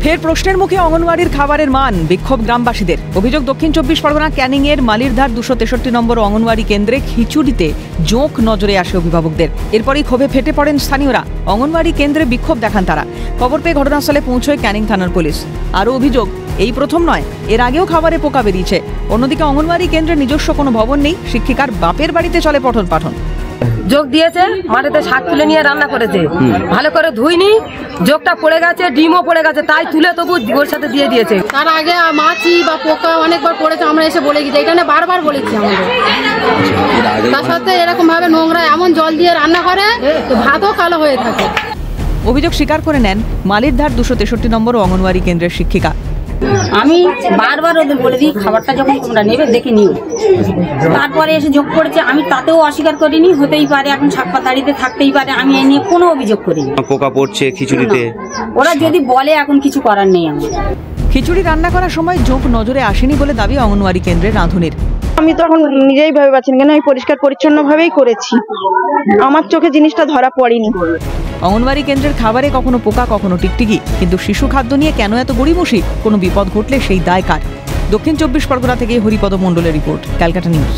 ফের প্রশ্নের মুখে অঙ্গনওয়াড়ির খাবারের মান, বিক্ষোভ গ্রামবাসীদের। অভিযোগ, দক্ষিণ 24 পরগনা ক্যানিং এর মালিরধার 263 নম্বর অঙ্গনওয়াড়ি কেন্দ্রে খিচুড়িতে জোঁক নজরে আসে অভিভাবকদের। এরপরই ক্ষোভে ফেটে পড়েন স্থানীয়রা। অঙ্গনওয়াড়ি কেন্দ্রে বিক্ষোভ দেখান তারা। খবর পেয়ে ঘটনাস্থলে পৌঁছয় ক্যানিং থানার পুলিশ। আরও অভিযোগ, এই প্রথম নয়, এর আগেও খাবারে পোকা বেরিয়েছে। অন্যদিকে অঙ্গনওয়াড়ি কেন্দ্রে নিজস্ব কোনো ভবন নেই, শিক্ষিকার বাপের বাড়িতে চলে পঠন পাঠন। যোগ দিয়েছে, মাটিতে শাক তুলে নিয়ে রান্না করেছে, ভালো করে ধুইনি, যোগটা পড়ে গেছে, ডিমও পড়ে গেছে, তাই তুলে তবু ওর সাথে দিয়ে দিয়েছে। তার আগে মাছি বা পোকা অনেকবার পড়েছে, আমরা এসে বলে গেছি, এটা নিয়ে বারবার বলেছি আমাদের। তার সাথে এরকম ভাবে নোংরা এমন জল দিয়ে রান্না করে ভাতও কালো হয়ে থাকে। অভিযোগ স্বীকার করে নেন মালিরধার 263 নম্বর অঙ্গনওয়াড়ি কেন্দ্রের শিক্ষিকা। আমি বারবার ওদের বলে দিই, খাবারটা যখন তোমরা নেবে দেখে নিও। তারপরে এসে যোগ করেছে, আমি তাতেও অস্বীকার করিনি। হতেই পারে, এখন ছাপ্পাতাড়িতে থাকতেই পারে, আমি এ নিয়ে কোনো অভিযোগ করিনি। পোকা পড়ছে খিচুড়িতে, ওরা যদি বলে, এখন কিছু করার নেই। আমার খিচুড়ি রান্না করার সময় জোঁক নজরে আসেনি বলে দাবি অঙ্গনওয়াড়ি কেন্দ্রের রাঁধুনির। আমি তো এখন নিজেই ভেবে পাচ্ছি না, কেন আমি পরিষ্কার পরিচ্ছন্ন ভাবেই করেছি, আমার চোখে জিনিসটা ধরা পড়েনি। অঙ্গনওয়াড়ি কেন্দ্রের খাবারে কখনো পোকা, কখনো টিকটিকি, কিন্তু শিশু খাদ্য নিয়ে কেন এত গড়িমসি? কোনো বিপদ ঘটলে সেই দায় কার? দক্ষিণ 24 পরগনা থেকে হরিপদ মণ্ডলের রিপোর্ট, ক্যালকাটা নিউজ।